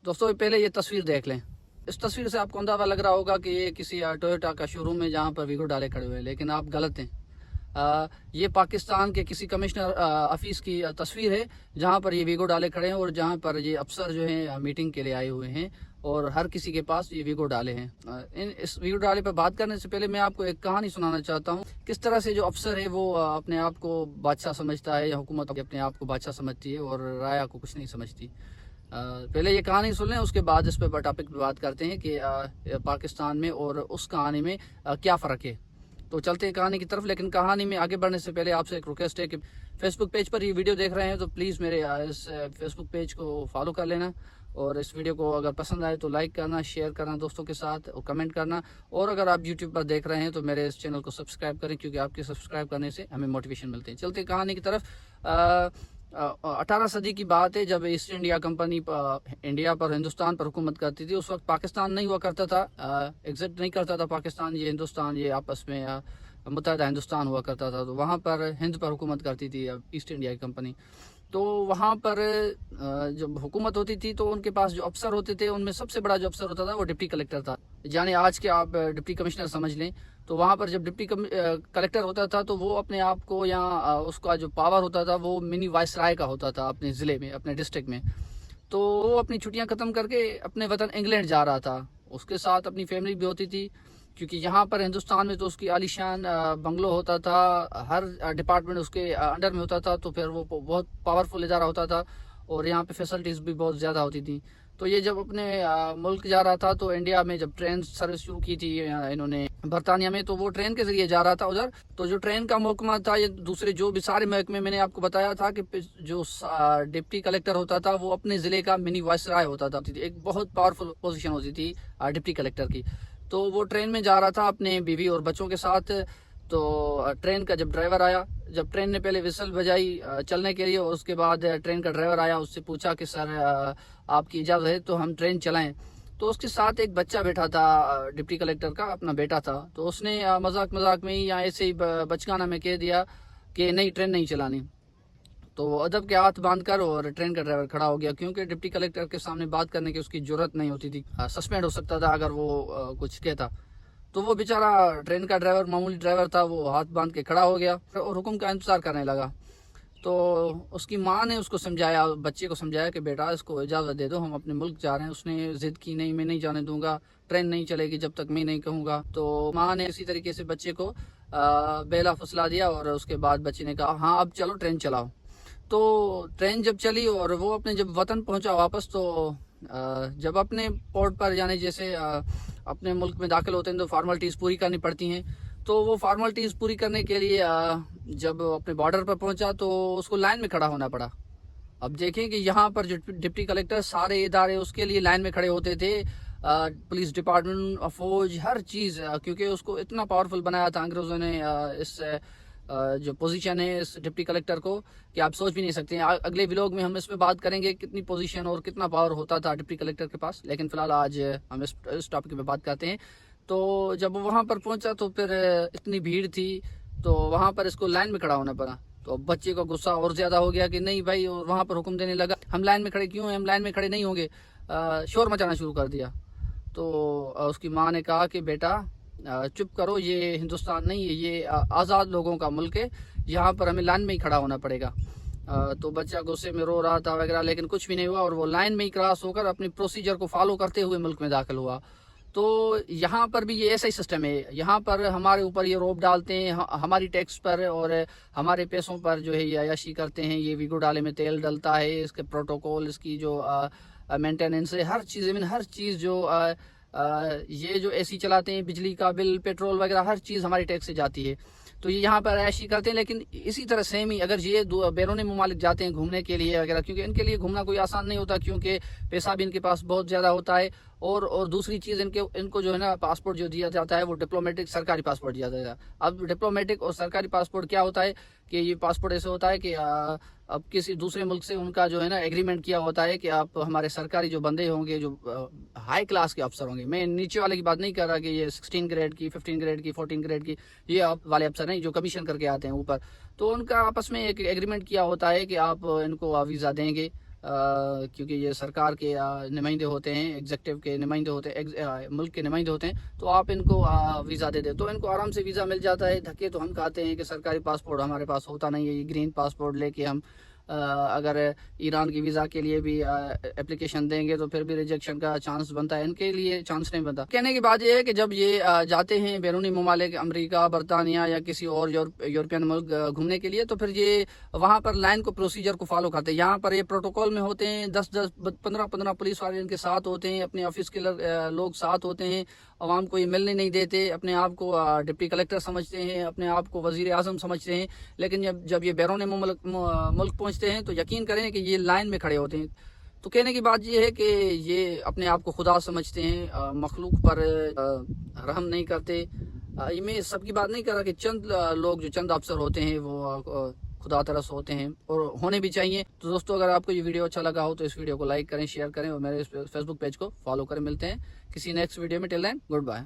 दोस्तों पहले ये तस्वीर देख लें। इस तस्वीर से आपको अंदाजा लग रहा होगा कि ये किसी टोयोटा का शोरूम है जहाँ पर वीगो डाले खड़े हुए हैं, लेकिन आप गलत हैं। ये पाकिस्तान के किसी कमिश्नर ऑफिस की तस्वीर है जहाँ पर ये वीगो डाले खड़े हैं और जहाँ पर ये अफसर जो हैं मीटिंग के लिए आए हुए हैं और हर किसी के पास ये वीगो डाले हैं। इस वीगो डाले पर बात करने से पहले मैं आपको एक कहानी सुनाना चाहता हूँ, किस तरह से जो अफसर है वो अपने आप को बादशाह समझता है या हुकूमत अपने आप को बादशाह समझती है और राया को कुछ नहीं समझती। पहले ये कहानी सुन लें, उसके बाद इस पर टॉपिक पे बात करते हैं कि पाकिस्तान में और उस कहानी में क्या फ़र्क है। तो चलते हैं कहानी की तरफ, लेकिन कहानी में आगे बढ़ने से पहले आपसे एक रिक्वेस्ट है कि फेसबुक पेज पर ये वीडियो देख रहे हैं तो प्लीज़ मेरे इस फेसबुक पेज को फॉलो कर लेना और इस वीडियो को अगर पसंद आए तो लाइक करना, शेयर करना दोस्तों के साथ और कमेंट करना। और अगर आप यूट्यूब पर देख रहे हैं तो मेरे इस चैनल को सब्सक्राइब करें, क्योंकि आपके सब्सक्राइब करने से हमें मोटिवेशन मिलते हैं। चलते हैं कहानी की तरफ। 18 सदी की बात है जब ईस्ट इंडिया कंपनी इंडिया पर हिंदुस्तान पर हुकूमत करती थी। उस वक्त पाकिस्तान नहीं हुआ करता था, एग्जिस्ट नहीं करता था पाकिस्तान, ये हिंदुस्तान ये आपस में मुत्तहदा हिंदुस्तान हुआ करता था। तो वहाँ पर हिंद पर हुकूमत करती थी ईस्ट इंडिया की कंपनी। तो वहाँ पर जब हुकूमत होती थी तो उनके पास जो अफसर होते थे उनमें सबसे बड़ा जो अफसर होता था वो डिप्टी कलेक्टर था, यानी आज के आप डिप्टी कमिश्नर समझ लें। तो वहाँ पर जब डिप्टी कलेक्टर होता था तो वो अपने आप को या उसका जो पावर होता था वो मिनी वाइसराय का होता था अपने ज़िले में, अपने डिस्ट्रिक्ट में। तो वो अपनी छुट्टियाँ ख़त्म करके अपने वतन इंग्लैंड जा रहा था, उसके साथ अपनी फैमिली भी होती थी, क्योंकि यहाँ पर हिंदुस्तान में तो उसकी आलीशान बंगलो होता था, हर डिपार्टमेंट उसके अंडर में होता था, तो फिर वो बहुत पावरफुल इदारा होता था और यहाँ पे फैसिलिटीज़ भी बहुत ज़्यादा होती थी। तो ये जब अपने मुल्क जा रहा था तो इंडिया में जब ट्रेन सर्विस शुरू की थी इन्होंने बरतानिया में, तो वो ट्रेन के ज़रिए जा रहा था उधर। तो जो ट्रेन का महकमा था, ये दूसरे जो भी सारे महकमे मैंने आपको बताया था कि जो डिप्टी कलेक्टर होता था वो अपने ज़िले का मिनी वाइसराय होता था, एक बहुत पावरफुल पोजीशन होती थी डिप्टी कलेक्टर की। तो वो ट्रेन में जा रहा था अपने बीवी और बच्चों के साथ। तो ट्रेन का जब ड्राइवर आया, जब ट्रेन ने पहले विसल बजाई चलने के लिए और उसके बाद ट्रेन का ड्राइवर आया, उससे पूछा कि सर आपकी इजाज़त है तो हम ट्रेन चलाएं। तो उसके साथ एक बच्चा बैठा था, डिप्टी कलेक्टर का अपना बेटा था। तो उसने मजाक में ही या ऐसे ही बचकाना में कह दिया कि नहीं, ट्रेन नहीं चलानी। तो वो अदब के हाथ बांधकर और ट्रेन का ड्राइवर खड़ा हो गया, क्योंकि डिप्टी कलेक्टर के सामने बात करने की उसकी जरूरत नहीं होती थी, सस्पेंड हो सकता था अगर वो कुछ कहता। तो वो बेचारा ट्रेन का ड्राइवर, मामूली ड्राइवर था, वो हाथ बांध के खड़ा हो गया और हुक्म का इंतजार करने लगा। तो उसकी माँ ने उसको समझाया, बच्चे को समझाया कि बेटा इसको इजाज़त दे दो, हम अपने मुल्क जा रहे हैं। उसने ज़िद की, नहीं मैं नहीं जाने दूंगा, ट्रेन नहीं चलेगी जब तक मैं नहीं कहूँगा। तो माँ ने इसी तरीके से बच्चे को बेला फुसला दिया और उसके बाद बच्चे ने कहा हाँ अब चलो ट्रेन चलाओ। तो ट्रेन जब चली और वो अपने जब वतन पहुंचा वापस, तो जब अपने पोर्ट पर यानी जैसे अपने मुल्क में दाखिल होते हैं तो फार्मेलिटीज़ पूरी करनी पड़ती हैं। तो वो फार्मेलिटीज़ पूरी करने के लिए जब अपने बॉर्डर पर पहुंचा तो उसको लाइन में खड़ा होना पड़ा। अब देखें कि यहाँ पर जो डिप्टी कलेक्टर सारे इदारे उसके लिए लाइन में खड़े होते थे, पुलिस डिपार्टमेंट, फौज, हर चीज़, क्योंकि उसको इतना पावरफुल बनाया था अंग्रेज़ों ने इस जो पोजीशन है इस डिप्टी कलेक्टर को कि आप सोच भी नहीं सकते हैं। अगले व्लॉग में हम इसमें बात करेंगे कितनी पोजीशन और कितना पावर होता था डिप्टी कलेक्टर के पास, लेकिन फिलहाल आज हम इस टॉपिक पे बात करते हैं। तो जब वहाँ पर पहुँचा तो फिर इतनी भीड़ थी तो वहाँ पर इसको लाइन में खड़ा होना पड़ा। तो बच्चे का गुस्सा और ज़्यादा हो गया कि नहीं भाई, और वहाँ पर हुक्म देने लगा हम लाइन में खड़े क्यों हैं, हम लाइन में खड़े नहीं होंगे, शोर मचाना शुरू कर दिया। तो उसकी माँ ने कहा कि बेटा चुप करो, ये हिंदुस्तान नहीं है, ये आज़ाद लोगों का मुल्क है, यहाँ पर हमें लाइन में ही खड़ा होना पड़ेगा। तो बच्चा गुस्से में रो रहा था वगैरह, लेकिन कुछ भी नहीं हुआ और वो लाइन में ही क्रॉस होकर अपनी प्रोसीजर को फॉलो करते हुए मुल्क में दाखिल हुआ। तो यहाँ पर भी ये ऐसा ही सिस्टम है, यहाँ पर हमारे ऊपर ये रोब डालते हैं, हमारी टैक्स पर और हमारे पैसों पर जो है ये अयाशी करते हैं। ये वीगो डाले में तेल डलता है, इसके प्रोटोकॉल, इसकी जो मेंटेनेंस है, हर चीज़ जो ये जो एसी चलाते हैं, बिजली का बिल, पेट्रोल वगैरह, हर चीज़ हमारी टैक्स से जाती है। तो ये यहाँ पर ऐशी करते हैं। लेकिन इसी तरह सेम ही अगर ये बैरूनी ममालिक जाते हैं घूमने के लिए वगैरह, क्योंकि इनके लिए घूमना कोई आसान नहीं होता, क्योंकि पैसा भी इनके पास बहुत ज़्यादा होता है। और दूसरी चीज़ इनको जो है ना पासपोर्ट जो दिया जाता है वो डिप्लोमेटिक सरकारी पासपोर्ट दिया जाता है। अब डिप्लोमेटिक और सरकारी पासपोर्ट क्या होता है कि ये पासपोर्ट ऐसे होता है कि अब किसी दूसरे मुल्क से उनका जो है ना एग्रीमेंट किया होता है कि आप हमारे सरकारी जो बंदे होंगे, जो हाई क्लास के अफसर होंगे, मैं नीचे वाले की बात नहीं कर रहा कि ये 16 ग्रेड की, 15 ग्रेड की, 14 ग्रेड की ये वाले अफसर नहीं, जो कमीशन करके आते हैं ऊपर, तो उनका आपस में एक एग्रीमेंट किया होता है कि आप इनको वीज़ा देंगे کیونکہ یہ سرکار کے نمائندے ہوتے ہیں، ایگزیکٹو کے نمائندے ہوتے ہیں، ملک کے نمائندے ہوتے ہیں، تو آپ ان کو ویزا دے دیں تو ان کو آرام سے ویزا مل جاتا ہے۔ دھکے تو ہم کھاتے ہیں کہ سرکاری پاسپورٹ ہمارے پاس ہوتا نہیں ہے، یہ گرین پاسپورٹ لے کے ہم اگر ایران کی ویزا کے لیے بھی اپلیکیشن دیں گے تو پھر بھی ریجیکشن کا چانس بنتا ہے، ان کے لیے چانس نہیں بنتا۔ کہنے کی بات یہ ہے کہ جب یہ جاتے ہیں بیرونی ممالک، امریکہ، برطانیہ یا کسی اور یورپین ملک گھومنے کے لیے، تو پھر یہ وہاں پر لائن کو، پروسیجر کو فالو کرتے ہیں۔ یہاں پر یہ پروٹوکول میں ہوتے ہیں، 10-15 پولیس والے ان کے ساتھ ہوتے ہیں، اپنے آفس کے لوگ ساتھ ہوتے ہیں، عوام کو یہ ملنے نہیں دیتے، اپنے آپ کو ڈپٹی کلیکٹر سمجھتے ہیں، اپنے آپ کو وزیر اعظم سمجھتے ہیں، لیکن جب یہ بیرون ملک پہنچتے ہیں تو یقین کریں کہ یہ لائن میں کھڑے ہوتے ہیں۔ تو کہنے کی بات یہ ہے کہ یہ اپنے آپ کو خدا سمجھتے ہیں، مخلوق پر رحم نہیں کرتے۔ یہ میں سب کی بات نہیں کر رہا کہ چند لوگ، جو چند افسر ہوتے ہیں وہ خدا ترس ہوتے ہیں، اور ہونے بھی چاہیے۔ تو دوستو، اگر آپ کو یہ ویڈیو اچھا لگا ہو تو اس ویڈیو کو لائک کریں، شیئر کریں، اور میرے فیس بک پیج کو فالو کریں۔ ملتے ہیں کسی نیکسٹ ویڈیو میں، ٹل دین گڈ بائے۔